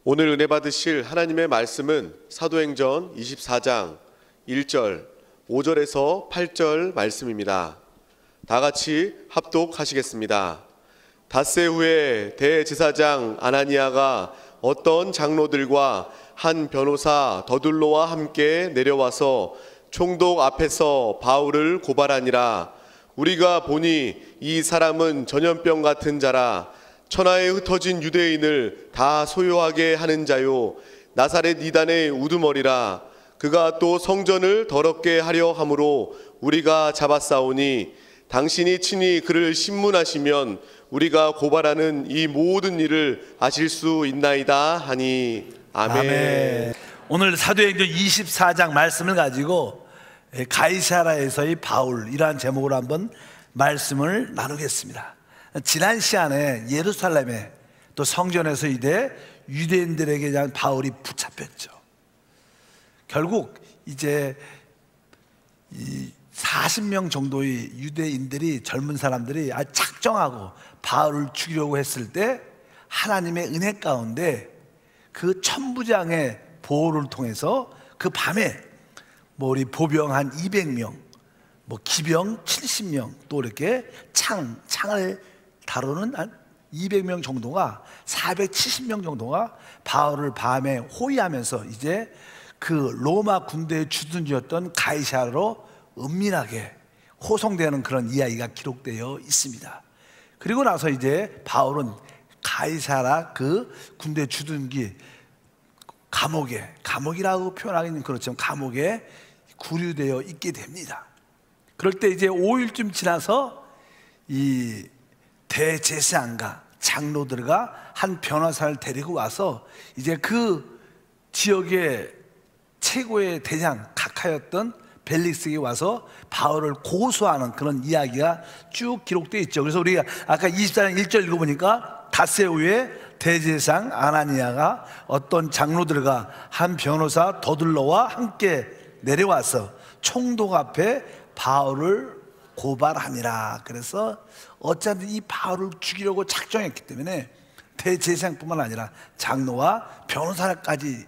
오늘 은혜 받으실 하나님의 말씀은 사도행전 24장 1절, 5절에서 8절 말씀입니다. 다 같이 합독하시겠습니다. 닷새 후에 대제사장 아나니아가 어떤 장로들과 한 변호사 더둘로와 함께 내려와서 총독 앞에서 바울을 고발하니라. 우리가 보니 이 사람은 전염병 같은 자라. 천하에 흩어진 유대인을 다 소요하게 하는 자요, 나사렛 이단의 우두머리라. 그가 또 성전을 더럽게 하려 함으로 우리가 잡았사오니 당신이 친히 그를 신문하시면 우리가 고발하는 이 모든 일을 아실 수 있나이다 하니. 아멘. 아멘. 오늘 사도행전 24장 말씀을 가지고 가이사라에서의 바울이라는 제목으로 한번 말씀을 나누겠습니다. 지난 시간에 예루살렘에 또 성전에서 이제 유대인들에게 대한 바울이 붙잡혔죠. 결국 이제 이 40명 정도의 유대인들이, 젊은 사람들이 아주 작정하고 바울을 죽이려고 했을 때 하나님의 은혜 가운데 그 천부장의 보호를 통해서 그 밤에 우리 보병 한 200명, 기병 70명, 또 이렇게 창을 다루는 한 200명 정도가, 470명 정도가 바울을 밤에 호위하면서 이제 그 로마 군대의 주둔지였던 가이사라로 은밀하게 호송되는 그런 이야기가 기록되어 있습니다. 그리고 나서 이제 바울은 가이사라 그 군대 주둔기 감옥이라고 표현하기는 그렇지만 감옥에 구류되어 있게 됩니다. 그럴 때 이제 5일쯤 지나서 이 대제사장과 장로들과 한 변호사를 데리고 와서 이제 그 지역의 최고의 대장 각하였던 벨릭스에게 와서 바울을 고소하는 그런 이야기가 쭉 기록되어 있죠. 그래서 우리가 아까 24장 1절 읽어보니까 닷새 후에 대제사장 아나니아가 어떤 장로들과 한 변호사 더둘로와 함께 내려와서 총독 앞에 바울을 고발하니라. 그래서 어차피 이 바울을 죽이려고 작정했기 때문에 대제사장뿐만 아니라 장로와 변호사까지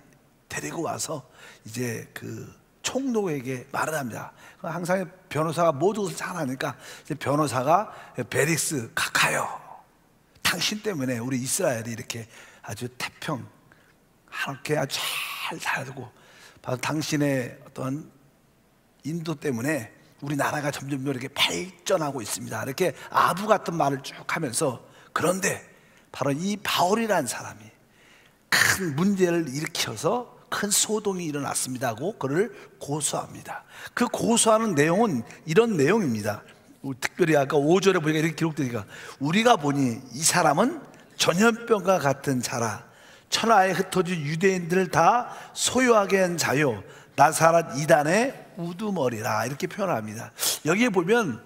데리고 와서 이제 그 총독에게 말을 합니다. 항상 변호사가 모든 것을 잘 하니까 변호사가 벨릭스 각하여, 당신 때문에 우리 이스라엘이 이렇게 아주 태평 하게 아주 잘 살고, 바로 당신의 어떤 인도 때문에 우리 나라가 점점 이렇게 발전하고 있습니다. 이렇게 아부 같은 말을 쭉 하면서, 그런데 바로 이 바울이라는 사람이 큰 문제를 일으켜서 큰 소동이 일어났습니다 하고 그를 고소합니다. 그 고소하는 내용은 이런 내용입니다. 특별히 아까 5절에 보니까 이렇게 기록되니까, 우리가 보니 이 사람은 전염병과 같은 자라. 천하에 흩어진 유대인들을 다 소유하게 한 자요, 나사렛 이단의 우두머리라. 이렇게 표현합니다. 여기에 보면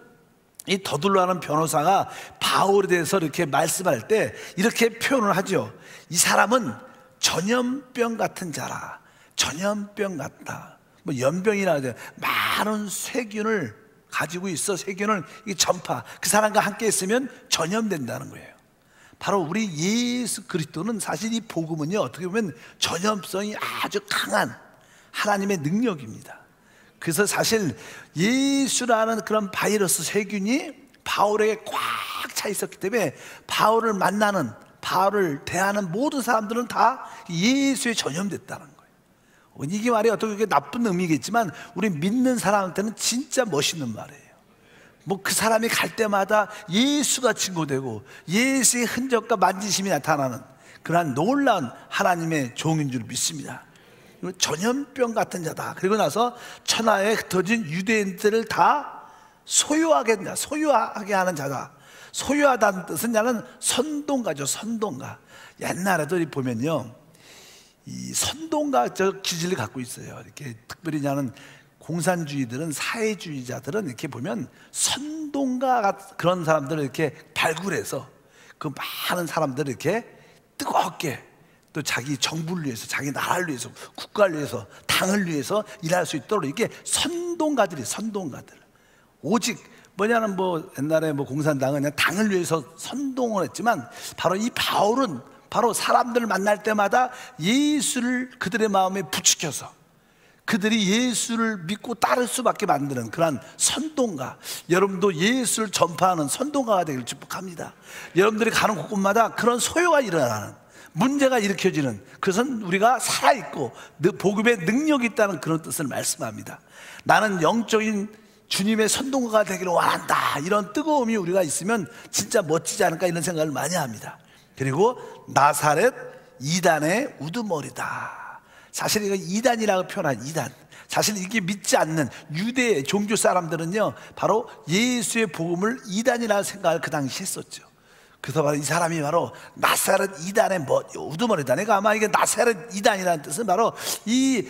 이 더둘로라는 변호사가 바울에 대해서 이렇게 말씀할 때 이렇게 표현을 하죠. 이 사람은 전염병 같은 자라. 전염병 같다. 연병이라 하죠. 많은 세균을 가지고 있어. 세균을 전파. 그 사람과 함께 있으면 전염된다는 거예요. 바로 우리 예수 그리스도는 사실 이 복음은요, 어떻게 보면 전염성이 아주 강한 하나님의 능력입니다. 그래서 사실 예수라는 그런 바이러스 세균이 바울에게 꽉 차 있었기 때문에 바울을 만나는, 바울을 대하는 모든 사람들은 다 예수에 전염됐다는 거예요. 이게 말이 어떻게 나쁜 의미겠지만 우리 믿는 사람한테는 진짜 멋있는 말이에요. 그 사람이 갈 때마다 예수가 증거되고 예수의 흔적과 만지심이 나타나는 그러한 놀라운 하나님의 종인 줄 믿습니다. 전염병 같은 자다. 그리고 나서 천하에 흩어진 유대인들을 다 소유하게 하는 자다. 소유하다는 뜻은 나는 선동가죠. 선동가. 옛날에도 보면요, 이 선동가 기질을 갖고 있어요. 이렇게 특별히 나는 공산주의들은, 사회주의자들은 이렇게 보면 선동가 그런 사람들을 이렇게 발굴해서 그 많은 사람들을 이렇게 뜨겁게 또 자기 정부를 위해서, 자기 나라를 위해서, 국가를 위해서, 당을 위해서 일할 수 있도록 이게 선동가들. 오직 옛날에 공산당은 그냥 당을 위해서 선동을 했지만, 바로 이 바울은 바로 사람들을 만날 때마다 예수를 그들의 마음에 부추겨서 그들이 예수를 믿고 따를 수밖에 만드는 그러한 선동가, 여러분도 예수를 전파하는 선동가가 되기를 축복합니다. 여러분들이 가는 곳곳마다 그런 소요가 일어나는, 문제가 일으켜지는, 그것은 우리가 살아있고 복음의 능력이 있다는 그런 뜻을 말씀합니다. 나는 영적인 주님의 선동가가 되기를 원한다, 이런 뜨거움이 우리가 있으면 진짜 멋지지 않을까, 이런 생각을 많이 합니다. 그리고 나사렛 이단의 우두머리다. 사실 이거 이단이라고 표현한 이단, 사실 이게 믿지 않는 유대 종교 사람들은요 바로 예수의 복음을 이단이라고 생각을 그 당시 했었죠. 그래서 바로 이 사람이 바로 나사렛 이단의 우두머리다. 내가 아마 이게 나사렛 이단이라는 뜻은 바로 이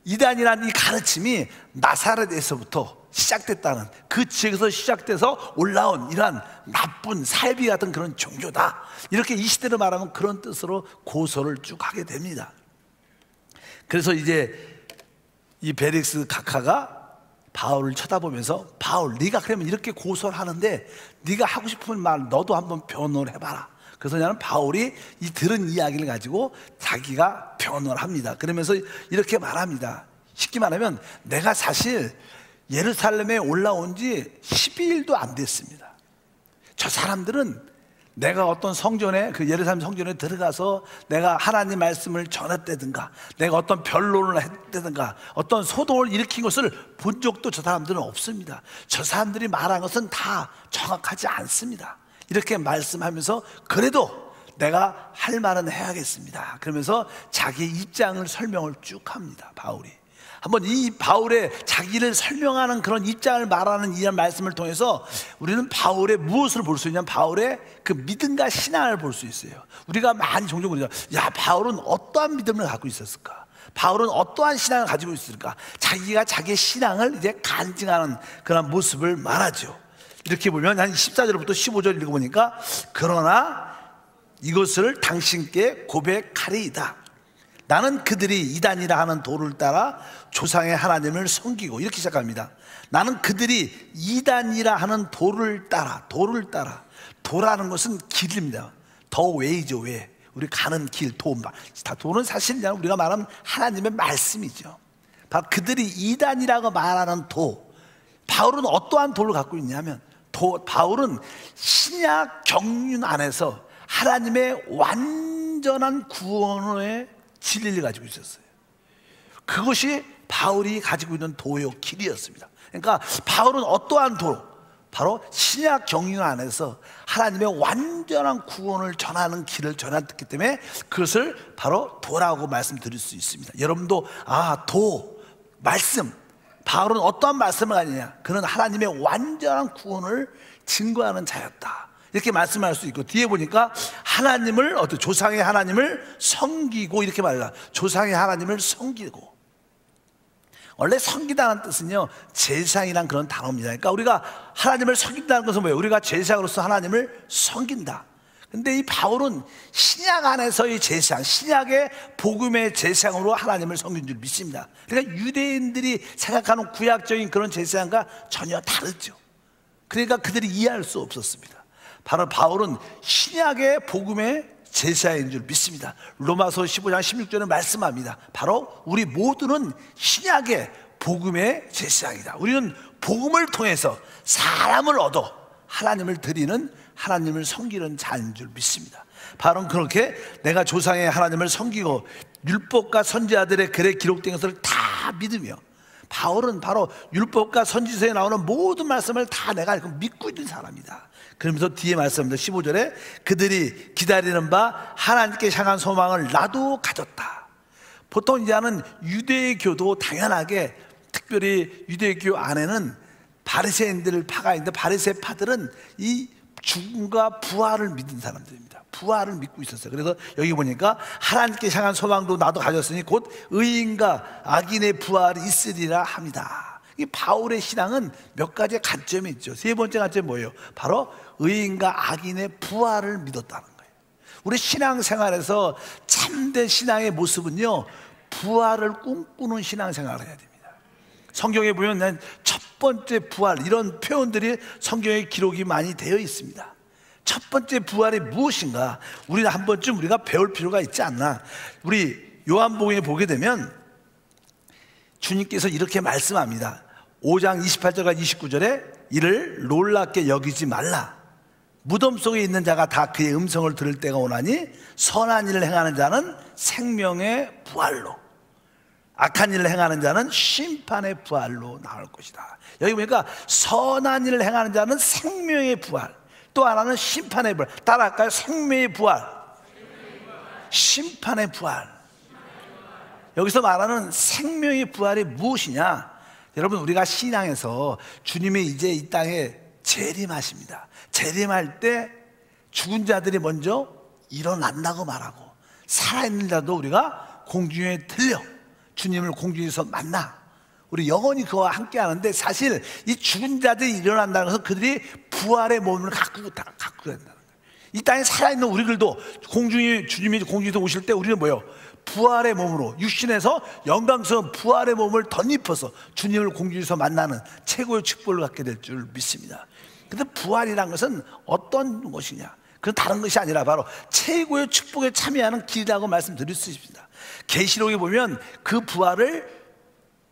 이단이라는 이 가르침이 나사렛에서부터 시작됐다는, 그 지역에서 시작돼서 올라온 이러한 나쁜 살비 같은 그런 종교다, 이렇게 이 시대로 말하면 그런 뜻으로 고소를 쭉 하게 됩니다. 그래서 이제 이 벨릭스 각하가 바울을 쳐다보면서, 바울 네가 그러면 이렇게 고소를 하는데 네가 하고 싶은 말 너도 한번 변호를 해봐라. 그래서 나는 바울이 이 들은 이야기를 가지고 자기가 변호를 합니다. 그러면서 이렇게 말합니다. 쉽게 말하면 내가 사실 예루살렘에 올라온 지 12일도 안 됐습니다. 저 사람들은 내가 어떤 성전에, 그 예루살렘 성전에 들어가서 내가 하나님 말씀을 전했다든가, 내가 어떤 변론을 했다든가, 어떤 소동을 일으킨 것을 본 적도 저 사람들은 없습니다. 저 사람들이 말한 것은 다 정확하지 않습니다. 이렇게 말씀하면서 그래도 내가 할 말은 해야겠습니다. 그러면서 자기의 입장을 설명을 쭉 합니다. 바울이 한번 이 바울의 자기를 설명하는 그런 입장을 말하는 이 말씀을 통해서 우리는 바울의 무엇을 볼 수 있냐면 바울의 그 믿음과 신앙을 볼 수 있어요. 우리가 많이 종종 그러죠. 야, 바울은 어떠한 믿음을 갖고 있었을까? 바울은 어떠한 신앙을 가지고 있을까? 자기가 자기의 신앙을 이제 간증하는 그런 모습을 말하죠. 이렇게 보면 한 14절부터 15절 읽어보니까, 그러나 이것을 당신께 고백하리이다. 나는 그들이 이단이라 하는 도를 따라 조상의 하나님을 섬기고, 이렇게 시작합니다. 나는 그들이 이단이라 하는 도를 따라, 도라는 것은 길입니다. 더 웨이죠, 왜. 우리 가는 길, 도는 사실 우리가 말하는 하나님의 말씀이죠. 바로 그들이 이단이라고 말하는 도, 바울은 어떠한 도를 갖고 있냐면, 바울은 신약 경륜 안에서 하나님의 완전한 구원의 진리를 가지고 있었어요. 그것이 바울이 가지고 있는 도요 길이었습니다. 그러니까 바울은 어떠한 도, 바로 신약 경륜 안에서 하나님의 완전한 구원을 전하는 길을 전했기 때문에 그것을 바로 도라고 말씀드릴 수 있습니다. 여러분도 도, 말씀, 바울은 어떠한 말씀을 하느냐, 그는 하나님의 완전한 구원을 증거하는 자였다, 이렇게 말씀할 수 있고, 뒤에 보니까 하나님을, 조상의 하나님을 섬기고, 이렇게 말해요. 조상의 하나님을 섬기고. 원래 섬기다는 뜻은요, 제사장이란 그런 단어입니다. 그러니까 우리가 하나님을 섬긴다는 것은 뭐예요? 우리가 제사장으로서 하나님을 섬긴다. 근데 이 바울은 신약 안에서의 제사장, 신약의 복음의 제사장으로 하나님을 섬긴 줄 믿습니다. 그러니까 유대인들이 생각하는 구약적인 그런 제사장과 전혀 다르죠. 그러니까 그들이 이해할 수 없었습니다. 바로 바울은 신약의 복음의 제사인 줄 믿습니다. 로마서 15장 16절에 말씀합니다. 바로 우리 모두는 신약의 복음의 제사장이다. 우리는 복음을 통해서 사람을 얻어 하나님을 드리는, 하나님을 섬기는 자인 줄 믿습니다. 바울은 그렇게 내가 조상의 하나님을 섬기고 율법과 선지자들의 글에 기록된 것을 다 믿으며, 바울은 바로 율법과 선지서에 나오는 모든 말씀을 다 내가 믿고 있는 사람이다. 그러면서 뒤에 말씀합니다. 15절에 그들이 기다리는 바 하나님께 향한 소망을 나도 가졌다. 보통 이제는 유대교도 당연하게, 특별히 유대교 안에는 바리새인들을 파가 있는데, 바리새파들은 이 죽음과 부활을 믿는 사람들입니다. 부활을 믿고 있었어요. 그래서 여기 보니까 하나님께 향한 소망도 나도 가졌으니 곧 의인과 악인의 부활이 있으리라 합니다. 이 바울의 신앙은 몇 가지의 관점이 있죠. 세 번째 관점이 뭐예요? 바로 의인과 악인의 부활을 믿었다는 거예요. 우리 신앙생활에서 참된 신앙의 모습은요, 부활을 꿈꾸는 신앙생활을 해야 됩니다. 성경에 보면 첫 번째 부활, 이런 표현들이 성경에 기록이 많이 되어 있습니다. 첫 번째 부활이 무엇인가? 우리는 한 번쯤 우리가 배울 필요가 있지 않나? 우리 요한복음에 보게 되면 주님께서 이렇게 말씀합니다. 5장 28절과 29절에 이를 놀랍게 여기지 말라. 무덤 속에 있는 자가 다 그의 음성을 들을 때가 오나니 선한 일을 행하는 자는 생명의 부활로, 악한 일을 행하는 자는 심판의 부활로 나올 것이다. 여기 보니까 선한 일을 행하는 자는 생명의 부활, 또 하나는 심판의 부활. 따라할까요? 생명의 부활, 심판의 부활. 여기서 말하는 생명의 부활이 무엇이냐? 여러분, 우리가 신앙에서 주님이 이제 이 땅에 재림하십니다. 재림할 때 죽은 자들이 먼저 일어난다고 말하고, 살아있는 자도 우리가 공중에 들려 주님을 공중에서 만나 우리 영원히 그와 함께 하는데, 사실 이 죽은 자들이 일어난다는 것은 그들이 부활의 몸을 갖고 된다는 거예요. 이 땅에 살아있는 우리들도 공중에, 주님이 공중에서 오실 때 우리는 뭐예요? 부활의 몸으로, 육신에서 영광스러운 부활의 몸을 덧입어서 주님을 공중에서 만나는 최고의 축복을 갖게 될 줄 믿습니다. 근데 부활이란 것은 어떤 것이냐? 그건 다른 것이 아니라 바로 최고의 축복에 참여하는 길이라고 말씀드릴 수 있습니다. 계시록에 보면 그 부활을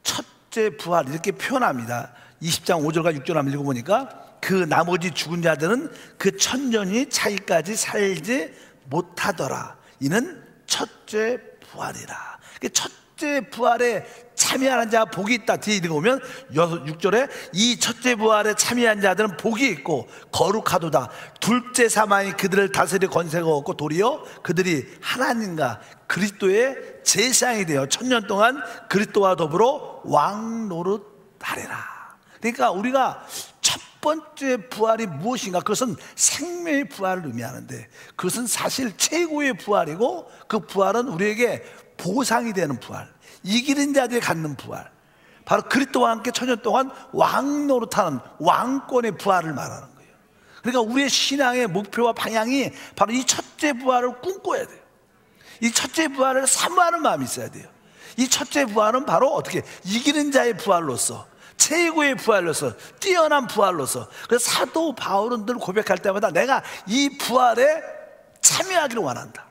첫째 부활 이렇게 표현합니다. 20장 5절과 6절 한번 읽어보니까 그 나머지 죽은 자들은 그 천년이 차기까지 살지 못하더라. 이는 첫째 부활이라. 첫째 부활에 참여하는 자가 복이 있다. 뒤에 읽어보면 6절에 이 첫째 부활에 참여한 자들은 복이 있고 거룩하도다. 둘째 사망이 그들을 다스릴 권세가 없고 도리어 그들이 하나님과 그리스도의 제사장이 되어 천년 동안 그리스도와 더불어 왕노릇하리라. 그러니까 우리가 첫 번째 부활이 무엇인가? 그것은 생명의 부활을 의미하는데, 그것은 사실 최고의 부활이고, 그 부활은 우리에게 보상이 되는 부활, 이기는 자들이 갖는 부활, 바로 그리스도와 함께 천년 동안 왕노릇하는 왕권의 부활을 말하는 거예요. 그러니까 우리의 신앙의 목표와 방향이 바로 이 첫째 부활을 꿈꿔야 돼요. 이 첫째 부활을 사모하는 마음이 있어야 돼요. 이 첫째 부활은 바로 어떻게? 이기는 자의 부활로서, 최고의 부활로서, 뛰어난 부활로서. 그래서 사도 바울은 늘 고백할 때마다 내가 이 부활에 참여하기를 원한다.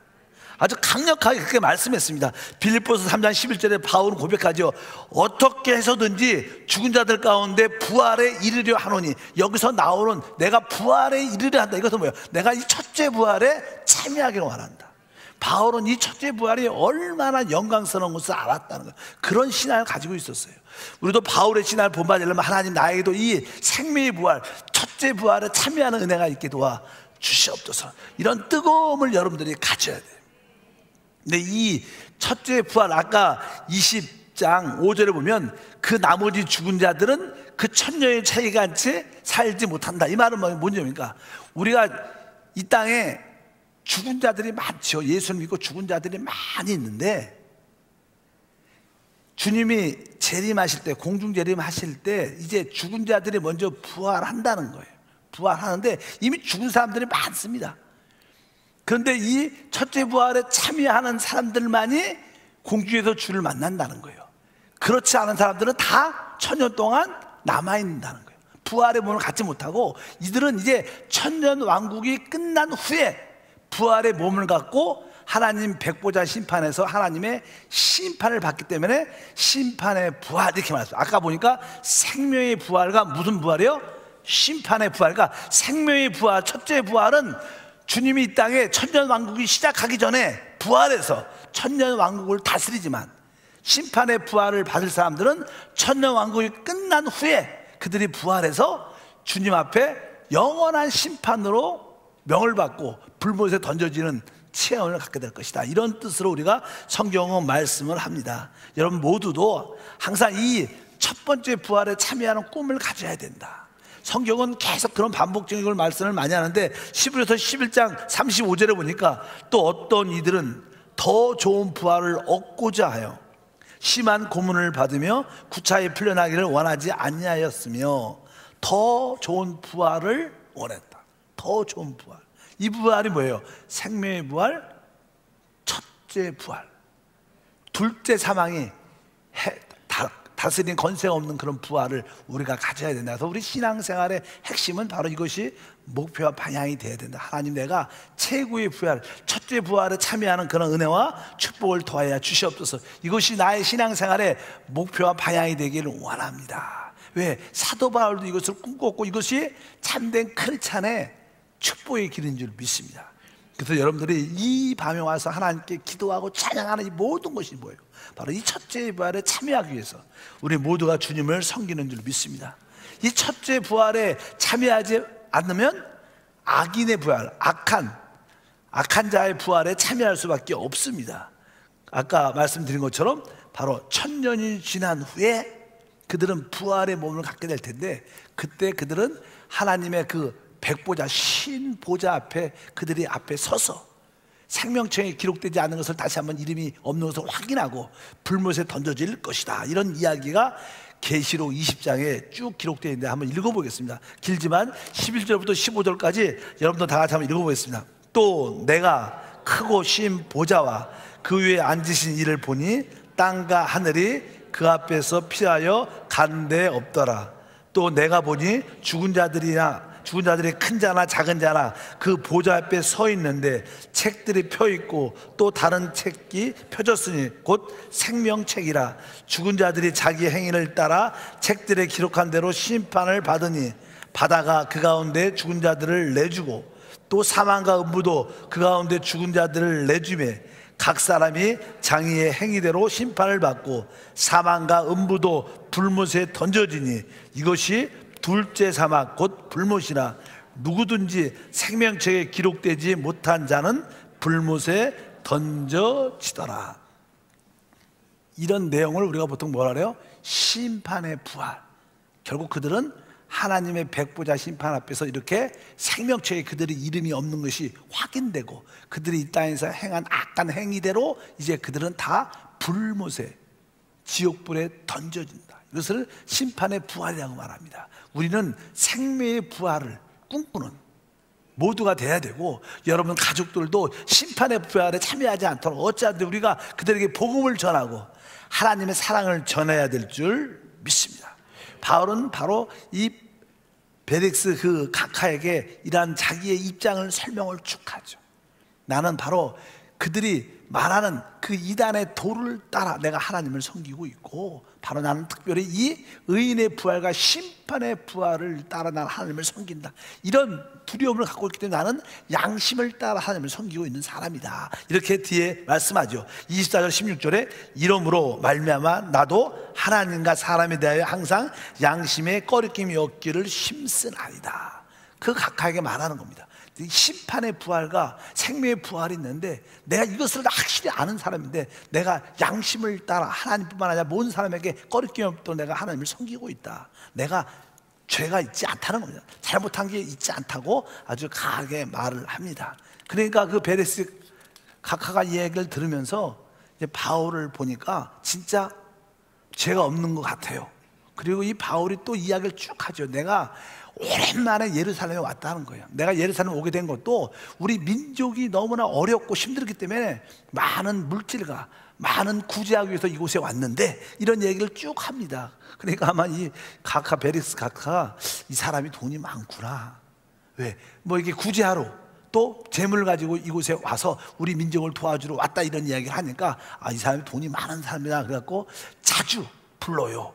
아주 강력하게 그렇게 말씀했습니다. 빌립보서 3장 11절에 바울은 고백하죠. 어떻게 해서든지 죽은 자들 가운데 부활에 이르려 하노니. 여기서 나오는 내가 부활에 이르려 한다, 이것은 뭐예요? 내가 이 첫째 부활에 참여하기를 원한다. 바울은 이 첫째 부활이 얼마나 영광스러운 것을 알았다는 거예요. 그런 신앙을 가지고 있었어요. 우리도 바울의 신앙을 본받으려면 하나님 나에게도 이 생명의 부활, 첫째 부활에 참여하는 은혜가 있게 도와 주시옵소서. 이런 뜨거움을 여러분들이 가져야 돼요. 근데 이 첫째 부활, 아까 20장 5절에 보면 그 나머지 죽은 자들은 그 천년의 차이가 채 살지 못한다. 이 말은 뭔지입니까? 우리가 이 땅에 죽은 자들이 많죠. 예수를 믿고 죽은 자들이 많이 있는데, 주님이 재림하실 때, 공중 재림하실 때 이제 죽은 자들이 먼저 부활한다는 거예요. 부활하는데 이미 죽은 사람들이 많습니다. 그런데 이 첫째 부활에 참여하는 사람들만이 공중에서 주를 만난다는 거예요. 그렇지 않은 사람들은 다 천년 동안 남아있는다는 거예요. 부활의 몸을 갖지 못하고, 이들은 이제 천년 왕국이 끝난 후에 부활의 몸을 갖고 하나님 백보자 심판에서 하나님의 심판을 받기 때문에 심판의 부활, 이렇게 말했어요. 아까 보니까 생명의 부활과 무슨 부활이요? 심판의 부활. 그러니까 생명의 부활, 첫째 부활은 주님이 이 땅에 천년 왕국이 시작하기 전에 부활해서 천년 왕국을 다스리지만, 심판의 부활을 받을 사람들은 천년 왕국이 끝난 후에 그들이 부활해서 주님 앞에 영원한 심판으로 명을 받고 불못에 던져지는 체험을 갖게 될 것이다. 이런 뜻으로 우리가 성경은 말씀을 합니다. 여러분 모두도 항상 이 첫 번째 부활에 참여하는 꿈을 가져야 된다. 성경은 계속 그런 반복적인 걸 말씀을 많이 하는데, 히브리서 11장 35절에 보니까 또 어떤 이들은 더 좋은 부활을 얻고자 하여 심한 고문을 받으며 구차히 풀려나기를 원하지 아니하였으며 더 좋은 부활을 원했다. 더 좋은 부활. 이 부활이 뭐예요? 생명의 부활, 첫째 부활. 둘째 사망이 다스린 권세 없는 그런 부활을 우리가 가져야 된다. 그래서 우리 신앙생활의 핵심은 바로 이것이 목표와 방향이 돼야 된다. 하나님, 내가 최고의 부활, 첫째 부활에 참여하는 그런 은혜와 축복을 더하여 주시옵소서. 이것이 나의 신앙생활의 목표와 방향이 되기를 원합니다. 왜? 사도 바울도 이것을 꿈꿨고 이것이 참된 크리스찬의 축복의 길인 줄 믿습니다. 그래서 여러분들이 이 밤에 와서 하나님께 기도하고 찬양하는 이 모든 것이 뭐예요? 바로 이 첫째 부활에 참여하기 위해서 우리 모두가 주님을 섬기는 줄 믿습니다. 이 첫째 부활에 참여하지 않으면 악인의 부활, 악한 자의 부활에 참여할 수밖에 없습니다. 아까 말씀드린 것처럼 바로 1000년이 지난 후에 그들은 부활의 몸을 갖게 될 텐데, 그때 그들은 하나님의 그 백보자, 신보자 앞에 그들이 앞에 서서 생명책에 기록되지 않은 것을 다시 한번 이름이 없는 것을 확인하고 불못에 던져질 것이다. 이런 이야기가 계시록 20장에 쭉 기록되어 있는데 한번 읽어보겠습니다. 길지만 11절부터 15절까지 여러분도 다 같이 한번 읽어보겠습니다. 또 내가 크고 신 보좌와 그 위에 앉으신 이를 보니 땅과 하늘이 그 앞에서 피하여 간 데 없더라. 또 내가 보니 죽은 자들이 큰 자나 작은 자나 그 보좌 앞에 서 있는데 책들이 펴 있고 또 다른 책이 펴졌으니 곧 생명책이라. 죽은 자들이 자기 행위를 따라 책들에 기록한 대로 심판을 받으니 바다가 그 가운데 죽은 자들을 내주고 또 사망과 음부도 그 가운데 죽은 자들을 내주매 각 사람이 장의의 행위대로 심판을 받고 사망과 음부도 불못에 던져지니 이것이 둘째 사막 곧 불못이라. 누구든지 생명책에 기록되지 못한 자는 불못에 던져지더라. 이런 내용을 우리가 보통 뭐라 그래요? 심판의 부활. 결국 그들은 하나님의 백보자 심판 앞에서 이렇게 생명책에 그들의 이름이 없는 것이 확인되고 그들이 이 땅에서 행한 악한 행위대로 이제 그들은 다 불못에, 지옥불에 던져진다. 이것을 심판의 부활이라고 말합니다. 우리는 생명의 부활을 꿈꾸는 모두가 돼야 되고, 여러분 가족들도 심판의 부활에 참여하지 않도록 어찌하든 우리가 그들에게 복음을 전하고 하나님의 사랑을 전해야 될 줄 믿습니다. 바울은 바로 이 벨릭스 그 각하에게 이러한 자기의 입장을 설명을 쭉 하죠. 나는 바로 그들이 말하는 그 이단의 도를 따라 내가 하나님을 섬기고 있고, 바로 나는 특별히 이 의인의 부활과 심판의 부활을 따라 나는 하나님을 섬긴다. 이런 두려움을 갖고 있기 때문에 나는 양심을 따라 하나님을 섬기고 있는 사람이다. 이렇게 뒤에 말씀하죠. 24절 16절에 이러므로 말미암아 나도 하나님과 사람에 대하여 항상 양심의 꺼리낌이 없기를 힘쓰나이다. 그 각하에게 말하는 겁니다. 심판의 부활과 생명의 부활이 있는데 내가 이것을 확실히 아는 사람인데 내가 양심을 따라 하나님뿐만 아니라 모든 사람에게 꺼리낌 없도록 내가 하나님을 섬기고 있다. 내가 죄가 있지 않다는 겁니다. 잘못한 게 있지 않다고 아주 강하게 말을 합니다. 그러니까 그 베레스 각하가 이 얘기를 들으면서 이제 바울을 보니까 진짜 죄가 없는 것 같아요. 그리고 이 바울이 또 이야기를 쭉 하죠. 내가 오랜만에 예루살렘에 왔다는 거예요. 내가 예루살렘에 오게 된 것도 우리 민족이 너무나 어렵고 힘들기 때문에 많은 물질과 많은 구제하기 위해서 이곳에 왔는데, 이런 얘기를 쭉 합니다. 그러니까 아마 이 각하, 베릭스 각하가 이 사람이 돈이 많구나. 왜? 뭐 이게 구제하러 또 재물을 가지고 이곳에 와서 우리 민족을 도와주러 왔다, 이런 이야기를 하니까 아, 이 사람이 돈이 많은 사람이다. 그래갖고 자주 불러요.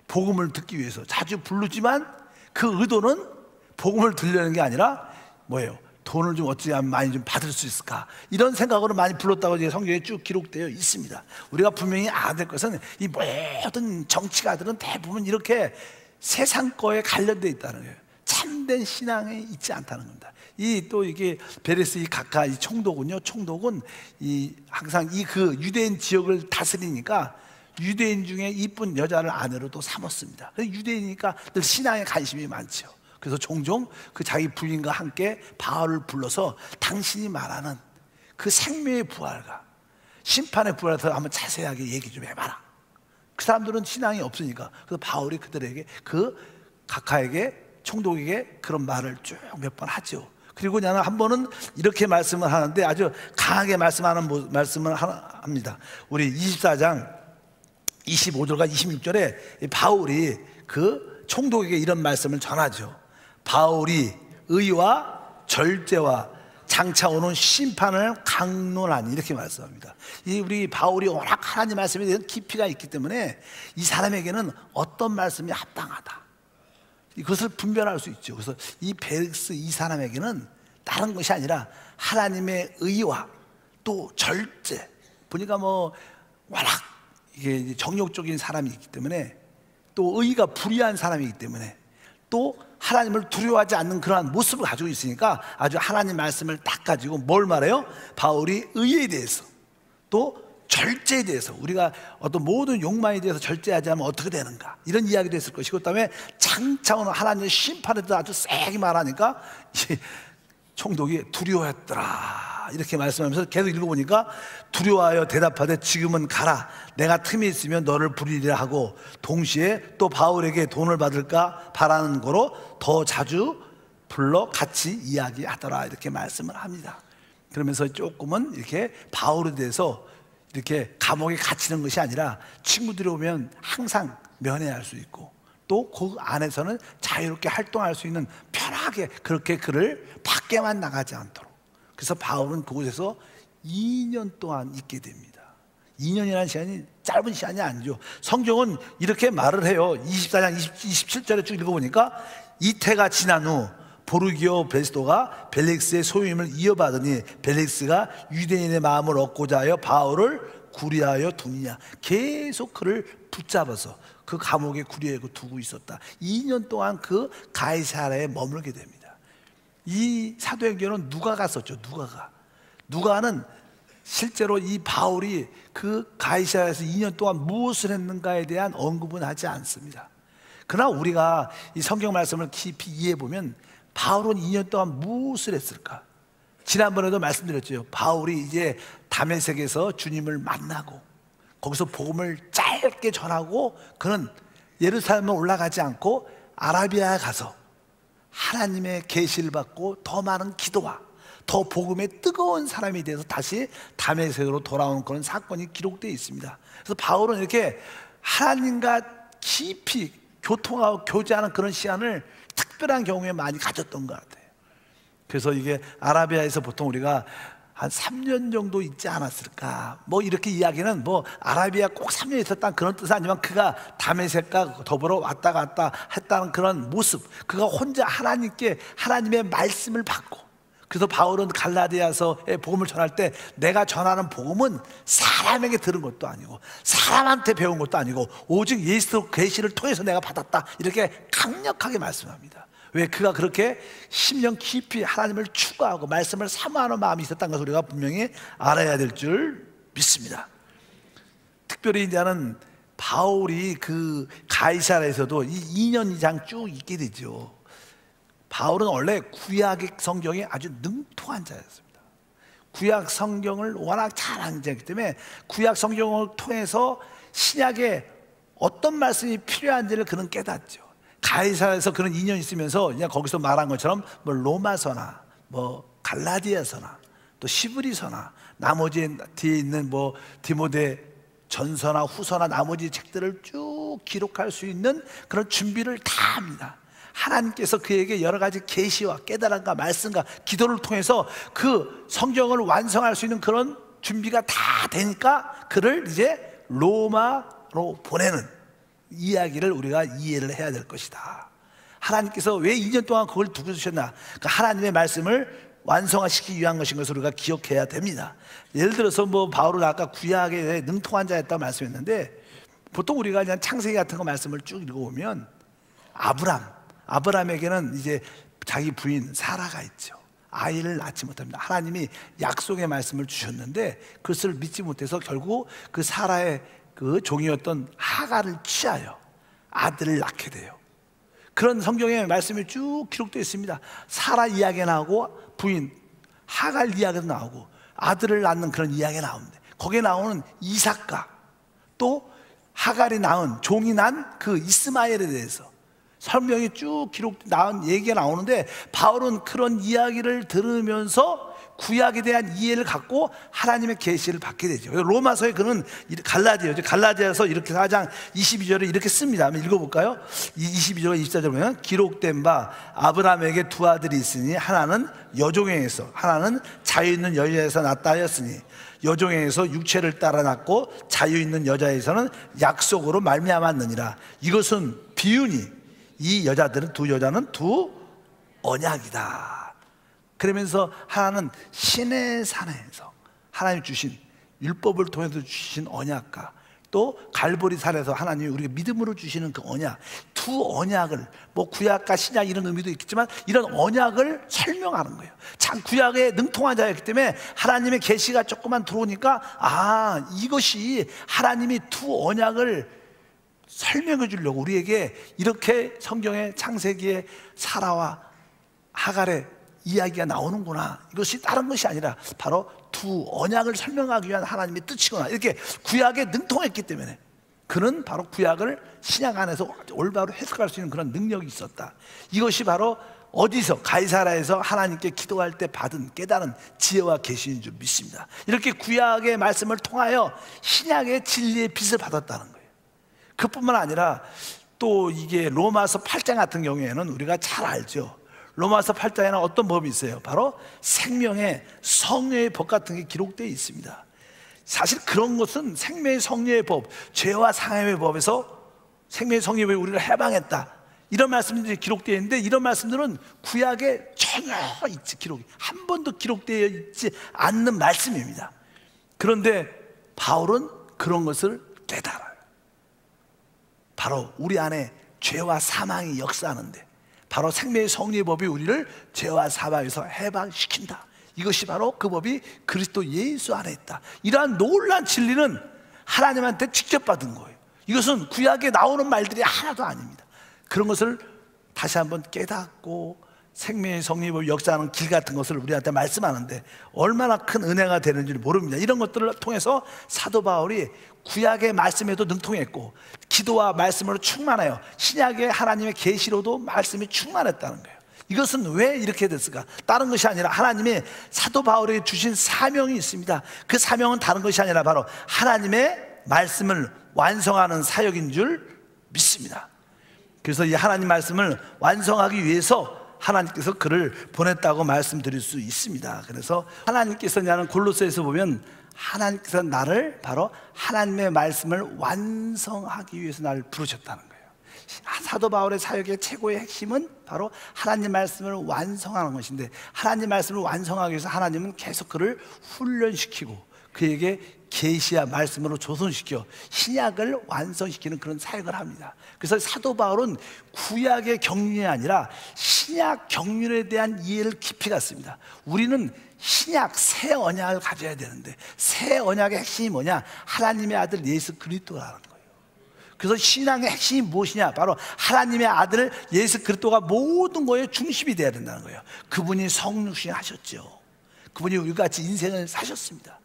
복음을 듣기 위해서 자주 부르지만 그 의도는 복음을 들려는 게 아니라 뭐예요? 돈을 좀 어찌 하면 많이 좀 받을 수 있을까, 이런 생각으로 많이 불렀다고 이제 성경에 쭉 기록되어 있습니다. 우리가 분명히 알아야 될 것은 이 모든 정치가들은 대부분 이렇게 세상 거에 관련되어 있다는 거예요. 참된 신앙에 있지 않다는 겁니다. 이 또 이게 베레스 이 각하 이 총독은요, 총독은 이 항상 이 그 유대인 지역을 다스리니까 유대인 중에 이쁜 여자를 아내로 또 삼았습니다. 유대인이니까 늘 신앙에 관심이 많죠. 그래서 종종 그 자기 부인과 함께 바울을 불러서 당신이 말하는 그 생명의 부활과 심판의 부활에 대해서 한번 자세하게 얘기 좀 해봐라. 그 사람들은 신앙이 없으니까. 그래서 바울이 그들에게 그 각하에게, 총독에게 그런 말을 쭉 몇 번 하죠. 그리고 나는 한 번은 이렇게 말씀을 하는데 아주 강하게 말씀을 합니다. 우리 24장 25절과 26절에 바울이 그 총독에게 이런 말씀을 전하죠. 바울이 의와 절제와 장차 오는 심판을 강론하니, 이렇게 말씀합니다. 우리 바울이 워낙 하나님 말씀에 대한 깊이가 있기 때문에 이 사람에게는 어떤 말씀이 합당하다, 이것을 분별할 수 있죠. 그래서 이 벨릭스 이 사람에게는 다른 것이 아니라 하나님의 의와 또 절제, 보니까 뭐 워낙 이게 정욕적인 사람이 있기 때문에, 또 의가 불의한 사람이기 때문에, 또 하나님을 두려워하지 않는 그러한 모습을 가지고 있으니까 아주 하나님 말씀을 딱 가지고 뭘 말해요? 바울이 의에 대해서, 또 절제에 대해서, 우리가 어떤 모든 욕망에 대해서 절제하지 않으면 어떻게 되는가, 이런 이야기도 했을 것이고, 그다음에 장차 오는 하나님의 심판에 대해서 아주 세게 말하니까 총독이 두려워했더라, 이렇게 말씀하면서 계속 읽어보니까, 두려워하여 대답하되 지금은 가라, 내가 틈이 있으면 너를 부리리라 하고, 동시에 또 바울에게 돈을 받을까 바라는 거로 더 자주 불러 같이 이야기하더라, 이렇게 말씀을 합니다. 그러면서 조금은 이렇게 바울에 대해서 이렇게 감옥에 갇히는 것이 아니라 친구들이 오면 항상 면회할 수 있고, 또 그 안에서는 자유롭게 활동할 수 있는, 편하게 그렇게 그를 밖에만 나가지 않도록. 그래서 바울은 그곳에서 2년 동안 있게 됩니다. 2년이라는 시간이 짧은 시간이 아니죠. 성경은 이렇게 말을 해요. 24장 27절에 쭉 읽어보니까, 이태가 지난 후 보르기오 베스도가 벨릭스의 소유임을 이어받으니 벨릭스가 유대인의 마음을 얻고자 하여 바울을 구리하여 두니냐, 계속 그를 붙잡아서 그 감옥에 구리하고 두고 있었다. 2년 동안 그 가이사랴에 머물게 됩니다. 이 사도행전은 누가가 썼죠. 누가는 실제로 이 바울이 그 가이사랴에서 2년 동안 무엇을 했는가에 대한 언급은 하지 않습니다. 그러나 우리가 이 성경 말씀을 깊이 이해해 보면, 바울은 2년 동안 무엇을 했을까? 지난번에도 말씀드렸죠. 바울이 이제 다메섹에서 주님을 만나고, 거기서 복음을 짧게 전하고, 그는 예루살렘에 올라가지 않고 아라비아에 가서 하나님의 계시를 받고 더 많은 기도와 더 복음에 뜨거운 사람이 돼서 다시 다메섹으로 돌아오는 그런 사건이 기록되어 있습니다. 그래서 바울은 이렇게 하나님과 깊이 교통하고 교제하는 그런 시간을 특별한 경우에 많이 가졌던 것 같아요. 그래서 이게 아라비아에서 보통 우리가 한 3년 정도 있지 않았을까, 뭐 이렇게 이야기는, 뭐 아라비아 꼭 3년 있었다는 그런 뜻은 아니지만, 그가 다메섹과 더불어 왔다 갔다 했다는 그런 모습, 그가 혼자 하나님께 하나님의 말씀을 받고, 그래서 바울은 갈라디아서의 복음을 전할 때, 내가 전하는 복음은 사람에게 들은 것도 아니고 사람한테 배운 것도 아니고 오직 예수 계시를 통해서 내가 받았다, 이렇게 강력하게 말씀합니다. 왜? 그가 그렇게 10년 깊이 하나님을 추구하고 말씀을 사모하는 마음이 있었다는 것을 우리가 분명히 알아야 될 줄 믿습니다. 특별히 이제는 바울이 그 가이사랴에서도 이 2년 이상 쭉 있게 되죠. 바울은 원래 구약의 성경에 아주 능통한 자였습니다. 구약 성경을 워낙 잘 아는 자이기 때문에 구약 성경을 통해서 신약에 어떤 말씀이 필요한지를 그는 깨닫죠. 가이사랴에서 그는 2년 있으면서 그냥 거기서 말한 것처럼 뭐 로마서나 뭐 갈라디아서나 또 시브리서나 나머지 뒤에 있는 뭐 디모데 전서나 후서나 나머지 책들을 쭉 기록할 수 있는 그런 준비를 다 합니다. 하나님께서 그에게 여러 가지 계시와 깨달음과 말씀과 기도를 통해서 그 성경을 완성할 수 있는 그런 준비가 다 되니까 그를 이제 로마로 보내는 이야기를 우리가 이해를 해야 될 것이다. 하나님께서 왜 2년 동안 그걸 두고 두셨나? 그러니까 하나님의 말씀을 완성화시키기 위한 것인 것을 우리가 기억해야 됩니다. 예를 들어서 뭐 바울은 아까 구약에 능통한 자였다고 말씀했는데, 보통 우리가 그냥 창세기 같은 거 말씀을 쭉 읽어보면 아브람에게는 이제 자기 부인 사라가 있죠. 아이를 낳지 못합니다. 하나님이 약속의 말씀을 주셨는데 그것을 믿지 못해서 결국 그 사라의 그 종이었던 하갈을 취하여 아들을 낳게 돼요. 그런 성경의 말씀이 쭉 기록되어 있습니다. 사라 이야기가 나오고 부인 하갈 이야기도 나오고 아들을 낳는 그런 이야기가 나오는데, 거기에 나오는 이삭과 또 하갈이 낳은 종이 난 그 이스마엘에 대해서 설명이 쭉 기록 나온 얘기가 나오는데, 바울은 그런 이야기를 들으면서 구약에 대한 이해를 갖고 하나님의 계시를 받게 되죠. 로마서에 그는 갈라디아서 이렇게 4장 22절에 이렇게 씁니다. 한번 읽어볼까요? 22절과 24절 보면 기록된 바 아브라함에게 두 아들이 있으니 하나는 여종에게서 하나는 자유 있는 여자에서 낳았다 하였으니 여종에게서 육체를 따라 낳고 자유 있는 여자에서는 약속으로 말미암았느니라. 이것은 비유니 이 여자들은 두 여자는 두 언약이다. 그러면서 하나는 신의 산에서 하나님 주신 율법을 통해서 주신 언약과 또 갈보리 산에서 하나님이 우리가 믿음으로 주시는 그 언약, 두 언약을 뭐 구약과 신약 이런 의미도 있겠지만 이런 언약을 설명하는 거예요. 참 구약에 능통한 자였기 때문에 하나님의 계시가 조금만 들어오니까 이것이 하나님이 두 언약을 설명해 주려고 우리에게 이렇게 성경의 창세기에 사라와 하갈의 이야기가 나오는구나. 이것이 다른 것이 아니라 바로 두 언약을 설명하기 위한 하나님의 뜻이구나. 이렇게 구약에 능통했기 때문에 그는 바로 구약을 신약 안에서 올바로 해석할 수 있는 그런 능력이 있었다. 이것이 바로 어디서 가이사라에서 하나님께 기도할 때 받은 깨달은 지혜와 계시인 줄 믿습니다. 이렇게 구약의 말씀을 통하여 신약의 진리의 빛을 받았다는 거예요. 그뿐만 아니라 또 이게 로마서 8장 같은 경우에는 우리가 잘 알죠. 로마서 8장에는 어떤 법이 있어요? 바로 생명의 성녀의 법 같은 게 기록되어 있습니다. 사실 그런 것은 생명의 성녀의 법, 죄와 사함의 법에서 생명의 성녀의 법에 우리를 해방했다, 이런 말씀들이 기록되어 있는데 이런 말씀들은 구약에 전혀 기록이 한 번도 기록되어 있지 않는 말씀입니다. 그런데 바울은 그런 것을 깨달아요. 바로 우리 안에 죄와 사망이 역사하는데 바로 생명의 성리의 법이 우리를 죄와 사망에서 해방시킨다. 이것이 바로 그 법이 그리스도 예수 안에 있다. 이러한 놀라운 진리는 하나님한테 직접 받은 거예요. 이것은 구약에 나오는 말들이 하나도 아닙니다. 그런 것을 다시 한번 깨닫고 생명의 성리의 법이 역사하는 길 같은 것을 우리한테 말씀하는데 얼마나 큰 은혜가 되는지 모릅니다. 이런 것들을 통해서 사도 바울이 구약의 말씀에도 능통했고 기도와 말씀으로 충만하여 신약의 하나님의 계시로도 말씀이 충만했다는 거예요. 이것은 왜 이렇게 됐을까? 다른 것이 아니라 하나님이 사도 바울에게 주신 사명이 있습니다. 그 사명은 다른 것이 아니라 바로 하나님의 말씀을 완성하는 사역인 줄 믿습니다. 그래서 이 하나님 말씀을 완성하기 위해서 하나님께서 그를 보냈다고 말씀드릴 수 있습니다. 그래서 하나님께서 나는 골로새에서 보면 하나님께서 나를 바로 하나님의 말씀을 완성하기 위해서 나를 부르셨다는 거예요. 사도 바울의 사역의 최고의 핵심은 바로 하나님 말씀을 완성하는 것인데 하나님 말씀을 완성하기 위해서 하나님은 계속 그를 훈련시키고 그에게 계시와 말씀으로 조선시켜 신약을 완성시키는 그런 사역을 합니다. 그래서 사도 바울은 구약의 경륜이 아니라 신약 경륜에 대한 이해를 깊이 갖습니다. 우리는 신약 새 언약을 가져야 되는데 새 언약의 핵심이 뭐냐? 하나님의 아들 예수 그리스도라는 거예요. 그래서 신앙의 핵심이 무엇이냐? 바로 하나님의 아들 예수 그리스도가 모든 거에 중심이 되어야 된다는 거예요. 그분이 성육신 하셨죠. 그분이 우리같이 인생을 사셨습니다.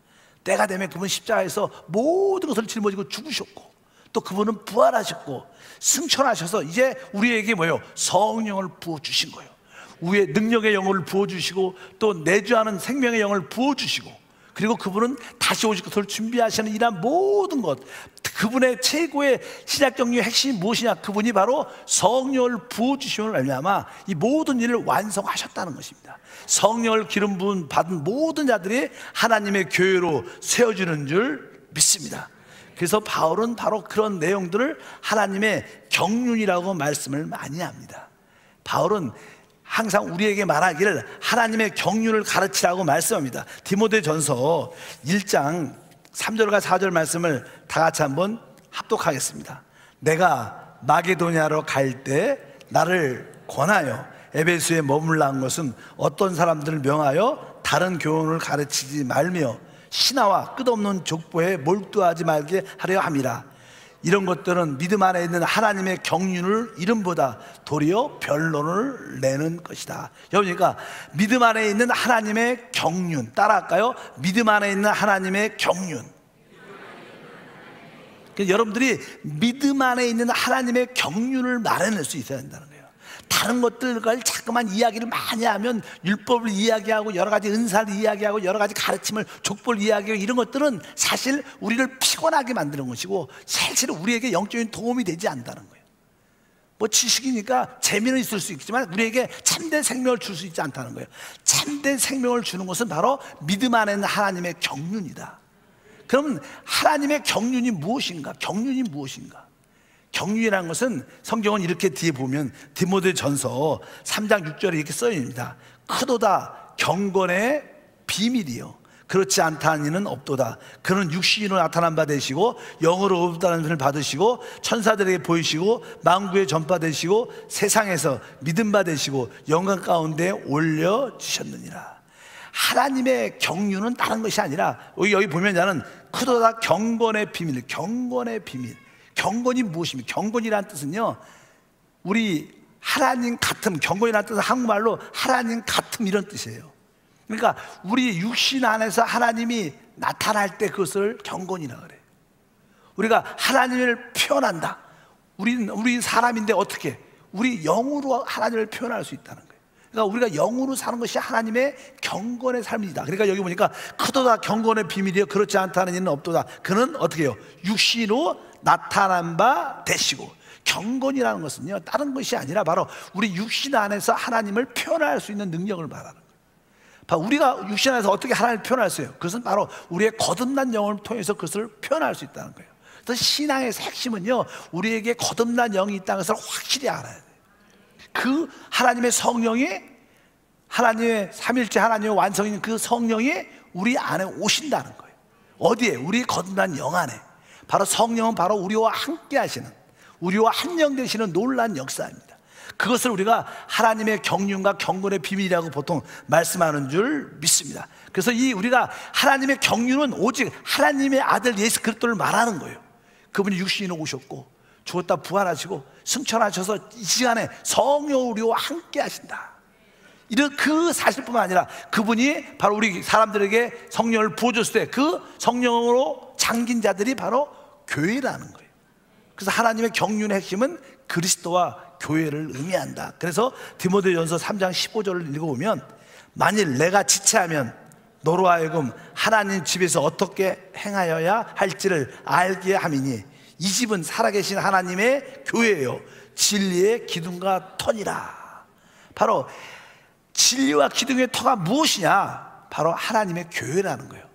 때가 되면 그분 십자가에서 모든 것을 짊어지고 죽으셨고 또 그분은 부활하셨고 승천하셔서 이제 우리에게 뭐예요? 성령을 부어주신 거예요. 우리의 능력의 영혼을 부어주시고 또 내주하는 생명의 영혼을 부어주시고 그리고 그분은 다시 오실 것을 준비하시는 이러한 모든 것, 그분의 최고의 신약 경륜의 핵심이 무엇이냐? 그분이 바로 성령을 부어주심을 말미암아 이 모든 일을 완성하셨다는 것입니다. 성령을 기름 부은 받은 모든 자들이 하나님의 교회로 세워지는 줄 믿습니다. 그래서 바울은 바로 그런 내용들을 하나님의 경륜이라고 말씀을 많이 합니다. 바울은 항상 우리에게 말하기를 하나님의 경륜을 가르치라고 말씀합니다. 디모데전서 1장 3절과 4절 말씀을 다 같이 한번 합독하겠습니다. 내가 마게도냐로 갈 때 나를 권하여 에베소에 머물라 한 것은 어떤 사람들을 명하여 다른 교훈을 가르치지 말며 신하와 끝없는 족보에 몰두하지 말게 하려 함이라. 이런 것들은 믿음 안에 있는 하나님의 경륜을 이름보다 도리어 변론을 내는 것이다. 그러니까 믿음 안에 있는 하나님의 경륜, 따라할까요? 믿음 안에 있는 하나님의 경륜. 여러분들이 믿음 안에 있는 하나님의 경륜을 말해낼 수 있어야 된다는 거예요. 다른 것들과 자꾸만 이야기를 많이 하면 율법을 이야기하고 여러 가지 은사를 이야기하고 여러 가지 가르침을 족보를 이야기하고 이런 것들은 사실 우리를 피곤하게 만드는 것이고 사실 우리에게 영적인 도움이 되지 않는다는 거예요. 뭐 지식이니까 재미는 있을 수 있지만 우리에게 참된 생명을 줄 수 있지 않다는 거예요. 참된 생명을 주는 것은 바로 믿음 안에 있는 하나님의 경륜이다. 그럼 하나님의 경륜이 무엇인가? 경륜이 무엇인가? 경륜이라는 것은 성경은 이렇게 뒤에 보면 디모데전서 3장 6절에 이렇게 써 있습니다. 크도다 경건의 비밀이요 그렇지 않다는 이는 없도다. 그는 육신으로 나타난 바 되시고 영으로 없다는 것을 받으시고 천사들에게 보이시고 만국에 전파되시고 세상에서 믿음 바 되시고 영광 가운데 올려주셨느니라. 하나님의 경륜은 다른 것이 아니라 여기 보면 나는 크도다 경건의 비밀. 경건의 비밀. 경건이 무엇입니까? 경건이라는 뜻은요, 우리 하나님 같음, 경건이라는 뜻은 한국말로 하나님 같음 이런 뜻이에요. 그러니까 우리 육신 안에서 하나님이 나타날 때 그것을 경건이라 그래요. 우리가 하나님을 표현한다. 우리 사람인데 어떻게? 우리 영으로 하나님을 표현할 수 있다는 거예요. 그러니까 우리가 영으로 사는 것이 하나님의 경건의 삶이다. 그러니까 여기 보니까 크도다 경건의 비밀이요 그렇지 않다는 이는 없도다. 그는 어떻게 해요? 육신으로 나타난 바 되시고. 경건이라는 것은요 다른 것이 아니라 바로 우리 육신 안에서 하나님을 표현할 수 있는 능력을 말하는 거예요. 바로 우리가 육신 안에서 어떻게 하나님을 표현할 수 있어요? 그것은 바로 우리의 거듭난 영을 통해서 그것을 표현할 수 있다는 거예요. 그래서 신앙의 핵심은요 우리에게 거듭난 영이 있다는 것을 확실히 알아야 돼요. 그 하나님의 성령이, 하나님의 삼일째 하나님의 완성인 그 성령이 우리 안에 오신다는 거예요. 어디에? 우리 거듭난 영 안에. 바로 성령은 바로 우리와 함께 하시는, 우리와 한영 되시는 놀라운 역사입니다. 그것을 우리가 하나님의 경륜과 경건의 비밀이라고 보통 말씀하는 줄 믿습니다. 그래서 우리가 하나님의 경륜은 오직 하나님의 아들 예수 그리스도를 말하는 거예요. 그분이 육신으로 오셨고 죽었다 부활하시고 승천하셔서 이 시간에 성령 우리와 함께 하신다. 이런 그 사실뿐만 아니라 그분이 바로 우리 사람들에게 성령을 부어줬을 때 그 성령으로 잠긴 자들이 바로 교회라는 거예요. 그래서 하나님의 경륜의 핵심은 그리스도와 교회를 의미한다. 그래서 디모데전서 3장 15절을 읽어보면 만일 내가 지체하면 너로 하여금 하나님 집에서 어떻게 행하여야 할지를 알게 함이니 이 집은 살아계신 하나님의 교회예요 진리의 기둥과 터니라. 바로 진리와 기둥의 터가 무엇이냐? 바로 하나님의 교회라는 거예요.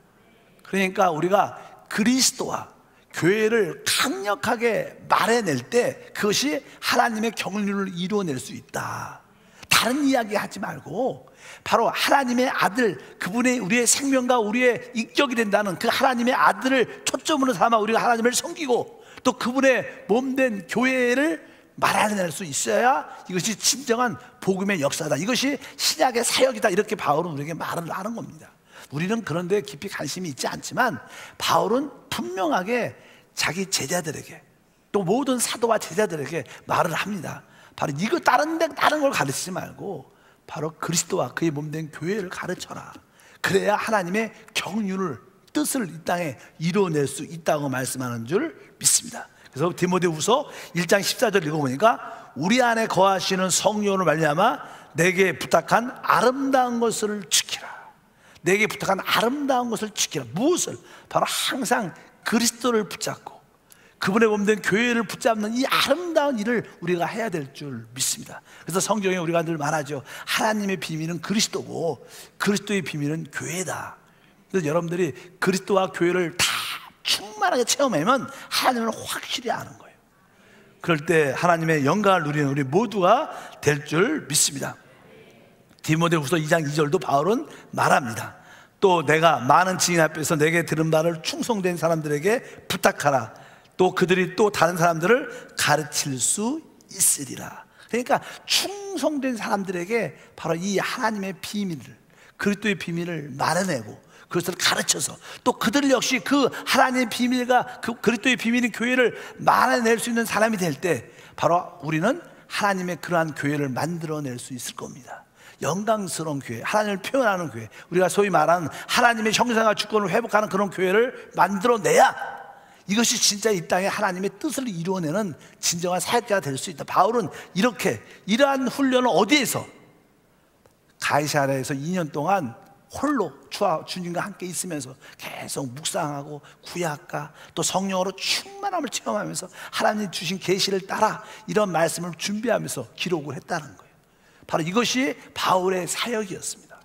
그러니까 우리가 그리스도와 교회를 강력하게 말해낼 때 그것이 하나님의 경륜을 이루어낼 수 있다. 다른 이야기 하지 말고 바로 하나님의 아들, 그분의 우리의 생명과 우리의 인격이 된다는 그 하나님의 아들을 초점으로 삼아 우리가 하나님을 섬기고 또 그분의 몸된 교회를 말해낼 수 있어야 이것이 진정한 복음의 역사다. 이것이 신약의 사역이다. 이렇게 바울은 우리에게 말을 하는 겁니다. 우리는 그런 데 깊이 관심이 있지 않지만 바울은 분명하게 자기 제자들에게 또 모든 사도와 제자들에게 말을 합니다. 바로 이거 다른 걸 가르치지 말고 바로 그리스도와 그의 몸된 교회를 가르쳐라. 그래야 하나님의 경륜을, 뜻을 이 땅에 이루어낼 수 있다고 말씀하는 줄 믿습니다. 그래서 디모데후서 1장 14절 읽어보니까 우리 안에 거하시는 성령으로 말미암아 내게 부탁한 아름다운 것을 지키라. 내게 부탁한 아름다운 것을 지키라. 무엇을? 바로 항상 그리스도를 붙잡고 그분의 몸된 교회를 붙잡는 이 아름다운 일을 우리가 해야 될 줄 믿습니다. 그래서 성경에 우리가 늘 말하죠. 하나님의 비밀은 그리스도고 그리스도의 비밀은 교회다. 그래서 여러분들이 그리스도와 교회를 다 충만하게 체험하면 하나님을 확실히 아는 거예요. 그럴 때 하나님의 영광을 누리는 우리 모두가 될 줄 믿습니다. 디모데후서 2장 2절도 바울은 말합니다. 또 내가 많은 증인 앞에서 내게 들은 바를 충성된 사람들에게 부탁하라. 또 그들이 또 다른 사람들을 가르칠 수 있으리라. 그러니까 충성된 사람들에게 바로 이 하나님의 비밀을, 그리스도의 비밀을 말해내고 그것을 가르쳐서 또 그들 역시 그 하나님의 비밀과 그 그리스도의 비밀인 교회를 말해낼 수 있는 사람이 될 때 바로 우리는 하나님의 그러한 교회를 만들어낼 수 있을 겁니다. 영광스러운 교회, 하나님을 표현하는 교회, 우리가 소위 말하는 하나님의 형상과 주권을 회복하는 그런 교회를 만들어내야 이것이 진짜 이 땅에 하나님의 뜻을 이루어내는 진정한 사역자가 될 수 있다. 바울은 이러한 훈련을 어디에서? 가이사랴에서 2년 동안 홀로 주님과 함께 있으면서 계속 묵상하고 구약과 또 성령으로 충만함을 체험하면서 하나님 주신 계시를 따라 이런 말씀을 준비하면서 기록을 했다는 거예요. 바로 이것이 바울의 사역이었습니다.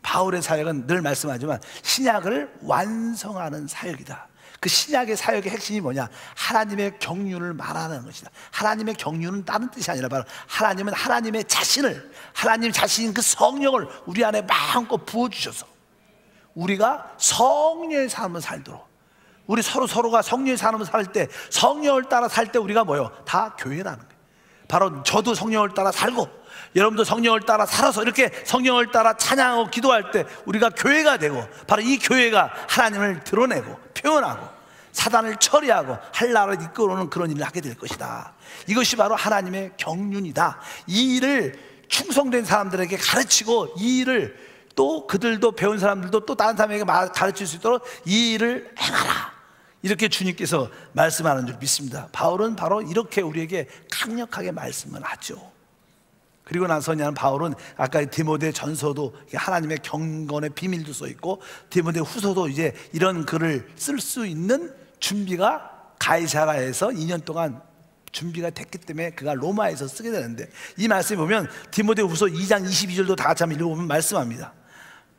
바울의 사역은 늘 말씀하지만 신약을 완성하는 사역이다. 그 신약의 사역의 핵심이 뭐냐? 하나님의 경륜을 말하는 것이다. 하나님의 경륜은 다른 뜻이 아니라 바로 하나님은 하나님의 자신을, 하나님 자신인 그 성령을 우리 안에 마음껏 부어주셔서 우리가 성령의 삶을 살도록, 우리 서로가 성령의 삶을 살 때, 성령을 따라 살 때 우리가 뭐예요? 다 교회라는 거예요. 바로 저도 성령을 따라 살고 여러분도 성령을 따라 살아서 이렇게 성령을 따라 찬양하고 기도할 때 우리가 교회가 되고, 바로 이 교회가 하나님을 드러내고 표현하고 사단을 처리하고 한나라를 이끌어오는 그런 일을 하게 될 것이다. 이것이 바로 하나님의 경륜이다. 이 일을 충성된 사람들에게 가르치고, 이 일을 또 그들도, 배운 사람들도 또 다른 사람에게 가르칠 수 있도록 이 일을 행하라, 이렇게 주님께서 말씀하는 줄 믿습니다. 바울은 바로 이렇게 우리에게 강력하게 말씀을 하죠. 그리고 나서냐는 바울은 아까 디모데 전서도 하나님의 경건의 비밀도 써 있고, 디모데 후서도 이제 이런 글을 쓸 수 있는 준비가 가이사라에서 2년 동안 준비가 됐기 때문에 그가 로마에서 쓰게 되는데, 이 말씀을 보면 디모데 후서 2장 22절도 다 같이 한번 읽어보면 말씀합니다.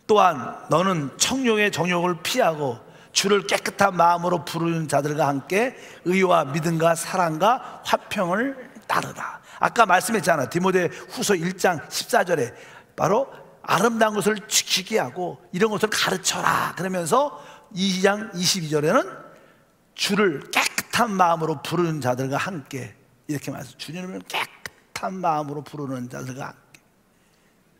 또한 너는 청욕의 정욕을 피하고 주를 깨끗한 마음으로 부르는 자들과 함께 의와 믿음과 사랑과 화평을 따르라. 아까 말씀했잖아. 디모데 후서 1장 14절에 바로 아름다운 것을 지키게 하고 이런 것을 가르쳐라 그러면서 2장 22절에는 주를 깨끗한 마음으로 부르는 자들과 함께, 이렇게 말해서 주님을 깨끗한 마음으로 부르는 자들과 함께.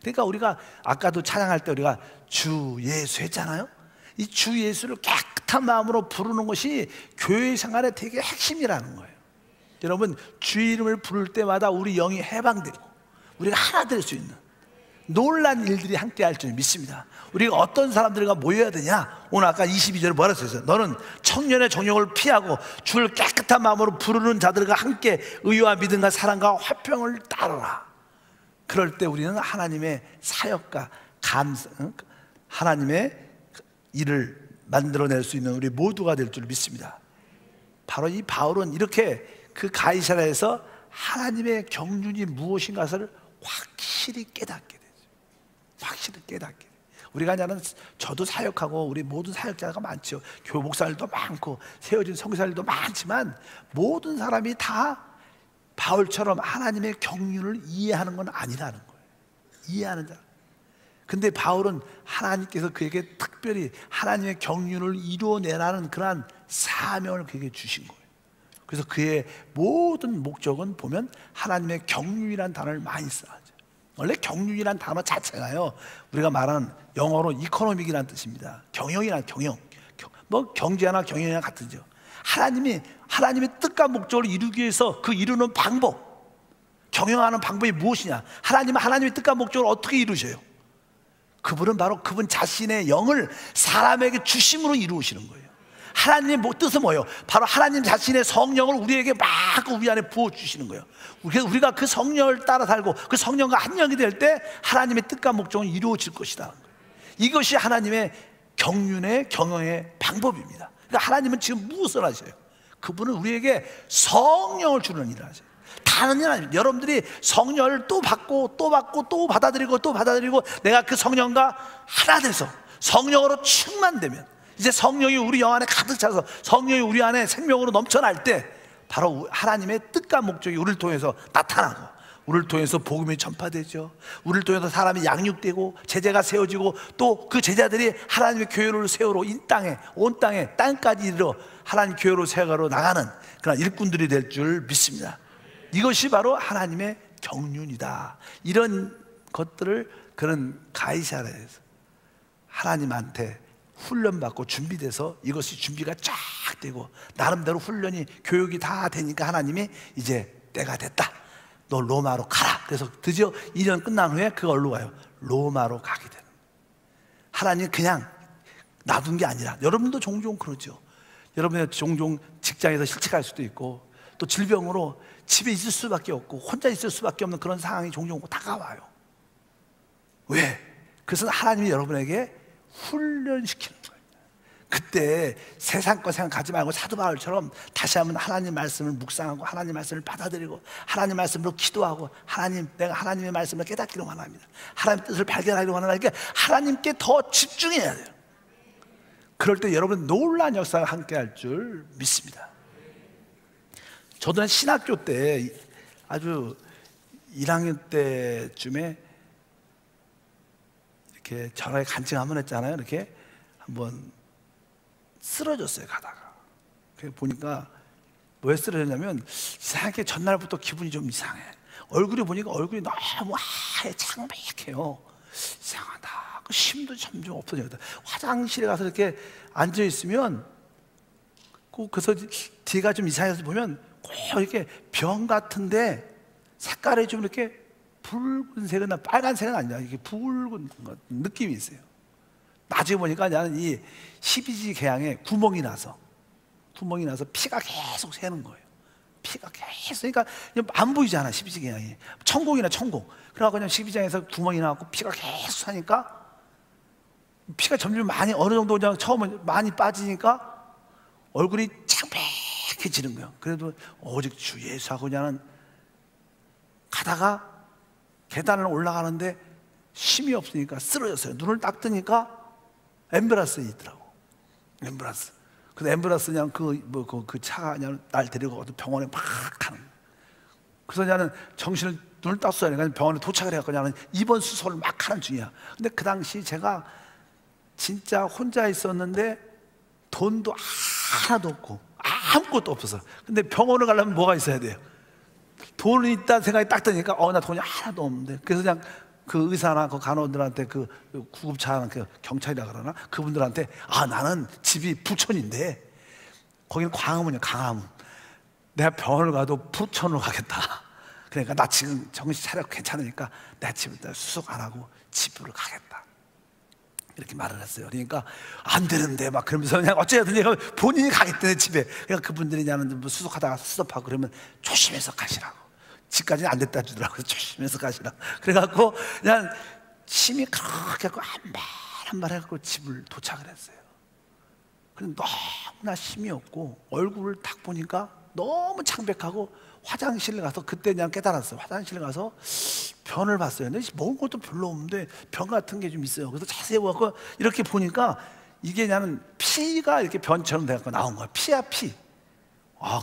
그러니까 우리가 아까도 찬양할 때 우리가 주 예수 했잖아요. 이 주 예수를 깨끗한 마음으로 부르는 것이 교회 생활의 되게 핵심이라는 거예요. 여러분, 주 이름을 부를 때마다 우리 영이 해방되고 우리가 하나 될 수 있는 놀란 일들이 함께 할 줄 믿습니다. 우리가 어떤 사람들과 모여야 되냐? 오늘 아까 22절에 뭐라 했어요? 너는 청년의 정욕을 피하고 주를 깨끗한 마음으로 부르는 자들과 함께 의와 믿음과 사랑과 화평을 따르라. 그럴 때 우리는 하나님의 사역과 하나님의 일을 만들어낼 수 있는 우리 모두가 될 줄 믿습니다. 바로 이 바울은 이렇게 그 가이사랴에서 하나님의 경륜이 무엇인가를 확실히 깨닫게 되죠. 확실히 깨닫게 돼요. 우리가 그냥 저도 사역하고 우리 모든 사역자가 많죠. 교회 목사들도 많고 세워진 성사들도 많지만 모든 사람이 다 바울처럼 하나님의 경륜을 이해하는 건 아니라는 거예요. 이해하는 자. 근데 바울은 하나님께서 그에게 특별히 하나님의 경륜을 이루어내라는 그러한 사명을 그에게 주신 거예요. 그래서 그의 모든 목적은 보면 하나님의 경륜이라는 단어를 많이 써야죠. 원래 경륜이라는 단어 자체가요, 우리가 말하는 영어로 이코노믹이라는 뜻입니다. 경영이란 경영, 뭐 경제나 경영이나 같으죠. 하나님의 뜻과 목적을 이루기 위해서 그 이루는 방법, 경영하는 방법이 무엇이냐? 하나님은 하나님의 뜻과 목적을 어떻게 이루셔요? 그분은 바로 그분 자신의 영을 사람에게 주심으로 이루시는 거예요. 하나님의 뜻은 뭐예요? 바로 하나님 자신의 성령을 우리에게 막 우리 안에 부어주시는 거예요. 그래서 우리가 그 성령을 따라 살고 그 성령과 한 영이 될 때 하나님의 뜻과 목적은 이루어질 것이다. 이것이 하나님의 경륜의 경영의 방법입니다. 그러니까 하나님은 지금 무엇을 하셔요? 그분은 우리에게 성령을 주는 일을 하세요. 다른 일 아닙니다. 여러분들이 성령을 또 받고 또 받고 또 받아들이고 또 받아들이고 내가 그 성령과 하나 돼서 성령으로 충만되면, 이제 성령이 우리 영 안에 가득 차서 성령이 우리 안에 생명으로 넘쳐날 때 바로 하나님의 뜻과 목적이 우리를 통해서 나타나고, 우리를 통해서 복음이 전파되죠. 우리를 통해서 사람이 양육되고 제자가 세워지고 또 그 제자들이 하나님의 교회를 세우러 이 땅에, 온 땅에, 땅까지 이르러 하나님 교회로 세워가러 나가는 그런 일꾼들이 될 줄 믿습니다. 이것이 바로 하나님의 경륜이다. 이런 것들을 그런 가이사랴에서 하나님한테 훈련받고 준비돼서 이것이 준비가 쫙 되고 나름대로 훈련이 교육이 다 되니까 하나님이 이제 때가 됐다, 너 로마로 가라. 그래서 드디어 2년 끝난 후에 그걸로 가요. 로마로 가게 되는. 하나님 그냥 놔둔 게 아니라, 여러분도 종종 그러죠. 여러분의 종종 직장에서 실직할 수도 있고, 또 질병으로 집에 있을 수밖에 없고 혼자 있을 수밖에 없는 그런 상황이 종종 다가와요. 왜? 그것은 하나님이 여러분에게 훈련시키는 거예요. 그때 세상 거 생각하지 말고 사도 바울처럼 다시 한번 하나님 말씀을 묵상하고 하나님 말씀을 받아들이고 하나님 말씀으로 기도하고, 하나님, 내가 하나님의 말씀을 깨닫기를 원합니다, 하나님의 뜻을 발견하기를 원합니다. 그러니까 하나님께 더 집중해야 돼요. 그럴 때 여러분 놀라운 역사가 함께할 줄 믿습니다. 저도 신학교 때 아주 1학년 때쯤에 이렇게 전화에 간증 한번 했잖아요. 이렇게 한번 쓰러졌어요, 가다가. 보니까 왜 쓰러졌냐면 이상하게 전날부터 기분이 좀 이상해. 얼굴이 보니까 얼굴이 너무 하얘 창백해요. 이상하다. 그 힘도 점점 없어져요. 화장실에 가서 이렇게 앉아 있으면 그래서 뒤가 좀 이상해서 보면 꼭 이렇게 병 같은데 색깔이 좀 이렇게 붉은색은, 빨간색은 아니야. 이게 붉은 느낌이 있어요. 나중에 보니까 나는 이 12지 개양에 구멍이 나서 피가 계속 새는 거예요. 피가 계속, 그러니까 안 보이잖아, 12지 개양이. 천공이나 천공. 그래갖고 그냥 12지장에서 구멍이 나고 피가 계속 사니까 피가 점점 많이, 어느 정도 그냥 처음에 많이 빠지니까 얼굴이 창백해지는 거예요. 그래도 오직 주 예수하고 그냥 가다가 계단을 올라가는데 힘이 없으니까 쓰러졌어요. 눈을 딱 뜨니까 앰뷸런스에 있더라고. 앰뷸런스. 그래서 앰뷸런스 그냥 그 차가 그냥 날 데리고 가서 병원에 막 가는 거예요. 그래서 나는 정신을, 눈을 떴어요. 그러니까 병원에 도착을 해갖고 나는 입원 수술을 막 하는 중이야. 근데 그 당시 제가 진짜 혼자 있었는데 돈도 하나도 없고 아무것도 없어서. 근데 병원을 가려면 뭐가 있어야 돼요? 돈이 있다는 생각이 딱 드니까 나 돈이 하나도 없는데. 그래서 그냥 그 의사나 그 간호들한테, 그 구급차, 그 경찰이라 그러나, 그분들한테 나는 집이 부천인데 거기는 광화문이야, 광화문. 내가 병원을 가도 부천으로 가겠다. 그러니까 나 지금 정신 차려 괜찮으니까 내 집을 수속 안 하고 집으로 가겠다, 이렇게 말을 했어요. 그러니까 안 되는데 막 그러면서 그냥 어쨌든 본인이 가겠다네, 집에. 그러니까 그분들이 나는 뭐 수속하다가 스톱하고 그러면 조심해서 가시라고. 집까지는 안 됐다 주더라고요. 조심해서 가시라. 그래갖고 그냥 힘이 그렇게 해갖고 한 말 해갖고 집을 도착을 했어요. 근데 너무나 힘이 없고 얼굴을 딱 보니까 너무 창백하고, 화장실에 가서 그때 그냥 깨달았어요. 화장실에 가서 변을 봤어요. 근데 먹은 것도 별로 없는데 변 같은 게 좀 있어요. 그래서 자세히 보고 이렇게 보니까 이게 나는 피가 이렇게 변처럼 돼갖고 나온 거야. 피야, 피.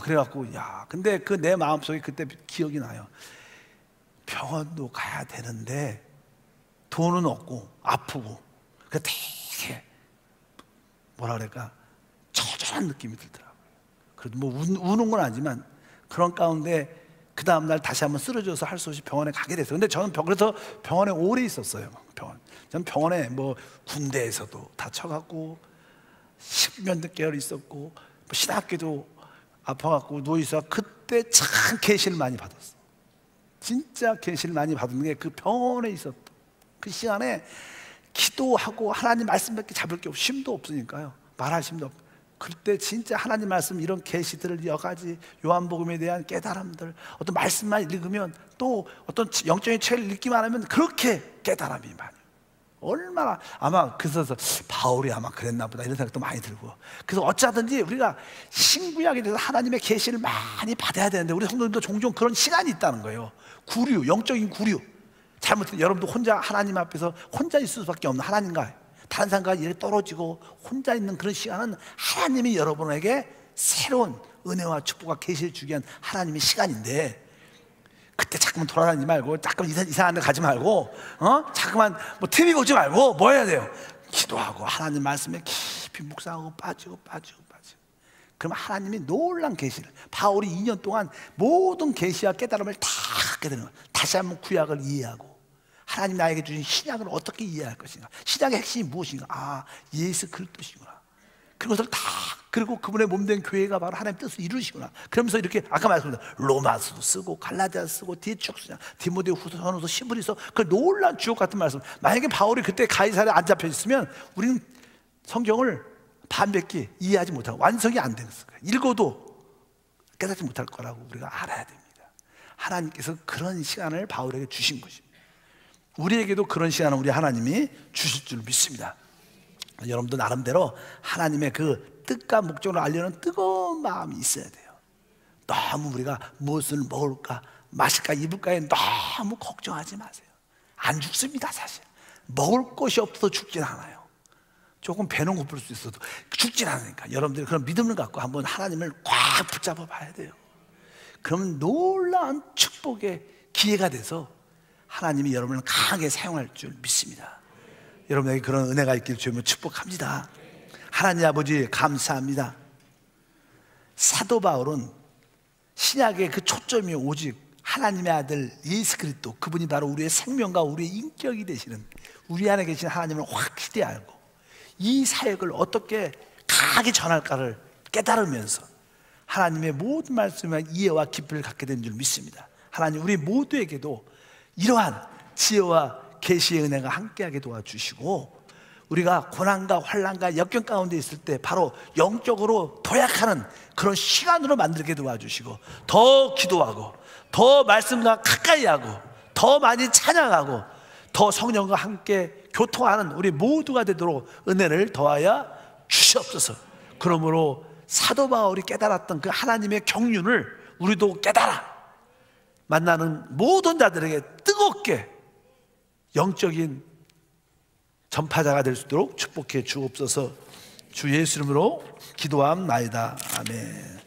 그래갖고 근데 그 내 마음속에 그때 기억이 나요. 병원도 가야 되는데 돈은 없고 아프고, 그 되게 뭐라 그럴까, 처절한 느낌이 들더라고요. 그래도 뭐 우는 건 아니지만 그런 가운데 그 다음날 다시 한번 쓰러져서 할 수 없이 병원에 가게 됐어요. 근데 저는 그래서 병원에 오래 있었어요. 저는 병원에 뭐 군대에서도 다쳐갖고 10몇 개월 있었고, 뭐 신학교도 아파갖고 누워있어. 그때 참 계시를 많이 받았어. 진짜 계시를 많이 받은 게 그 병원에 있었던 그 시간에 기도하고 하나님 말씀밖에 잡을 게 없고 힘도 없으니까요. 말할 힘도 없고. 그때 진짜 하나님 말씀, 이런 계시들을, 여러 가지 요한복음에 대한 깨달음들, 어떤 말씀만 읽으면, 또 어떤 영적인 책을 읽기만 하면 그렇게 깨달음이 많이. 얼마나, 아마 그래서 바울이 아마 그랬나 보다 이런 생각도 많이 들고. 그래서 어쩌든지 우리가 신구약에 대해서 하나님의 계시를 많이 받아야 되는데, 우리 성도님도 종종 그런 시간이 있다는 거예요. 구류, 영적인 구류. 잘못해서 여러분도 혼자 하나님 앞에서 혼자 있을 수밖에 없는, 하나님과 다른 사람과 이렇게 떨어지고 혼자 있는 그런 시간은 하나님이 여러분에게 새로운 은혜와 축복과 계시를 주기 위한 하나님의 시간인데, 그때 자꾸만 돌아다니지 말고, 자꾸만 이상한 데 가지 말고, 자꾸만 뭐 TV 보지 말고 뭐 해야 돼요? 기도하고 하나님 말씀에 깊이 묵상하고 빠지고. 그럼 하나님이 놀란 계시를, 바울이 2년 동안 모든 계시와 깨달음을 다 갖게 되는 거예요. 다시 한번 구약을 이해하고, 하나님 나에게 주신 신약을 어떻게 이해할 것인가, 신약의 핵심이 무엇인가, 예수 그리스도시구나. 그것을 다, 그리고 그분의 몸된 교회가 바로 하나님 뜻을 이루시구나. 그러면서 이렇게 아까 말씀드린 로마서도 쓰고 갈라디아 쓰고 디축스냐, 디모데후서, 전후서, 시브리서, 그 놀란 주옥 같은 말씀. 만약에 바울이 그때 가이사랴에 안 잡혀 있으면 우리는 성경을 반백기 이해하지 못하고 완성이 안 되는 거예요. 읽어도 깨닫지 못할 거라고 우리가 알아야 됩니다. 하나님께서 그런 시간을 바울에게 주신 것입니다. 우리에게도 그런 시간을 우리 하나님이 주실 줄 믿습니다. 여러분도 나름대로 하나님의 그 뜻과 목적을 알려는 뜨거운 마음이 있어야 돼요. 너무 우리가 무엇을 먹을까 마실까 입을까에 너무 걱정하지 마세요. 안 죽습니다. 사실 먹을 것이 없어서 죽진 않아요. 조금 배는 고플 수 있어도 죽진 않으니까 여러분들이 그런 믿음을 갖고 한번 하나님을 꽉 붙잡아 봐야 돼요. 그러면 놀라운 축복의 기회가 돼서 하나님이 여러분을 강하게 사용할 줄 믿습니다. 여러분에게 그런 은혜가 있길 주님을 축복합니다. 하나님 아버지 감사합니다. 사도 바울은 신약의 그 초점이 오직 하나님의 아들 예수 그리스도, 그분이 바로 우리의 생명과 우리의 인격이 되시는 우리 안에 계신 하나님을 확실히 알고 이 사역을 어떻게 강하게 전할까를 깨달으면서 하나님의 모든 말씀에 이해와 깊이를 갖게 된 줄 믿습니다. 하나님 우리 모두에게도 이러한 지혜와 계시의 은혜가 함께하게 도와주시고 우리가 고난과 환난과 역경 가운데 있을 때 바로 영적으로 도약하는 그런 시간으로 만들게 도와주시고 더 기도하고 더 말씀과 가까이 하고 더 많이 찬양하고 더 성령과 함께 교통하는 우리 모두가 되도록 은혜를 더하여 주시옵소서. 그러므로 사도 바울이 깨달았던 그 하나님의 경륜을 우리도 깨달아 만나는 모든 자들에게 뜨겁게 영적인 전파자가 될 수 있도록 축복해 주옵소서. 주 예수 이름으로 기도함나이다. 아멘.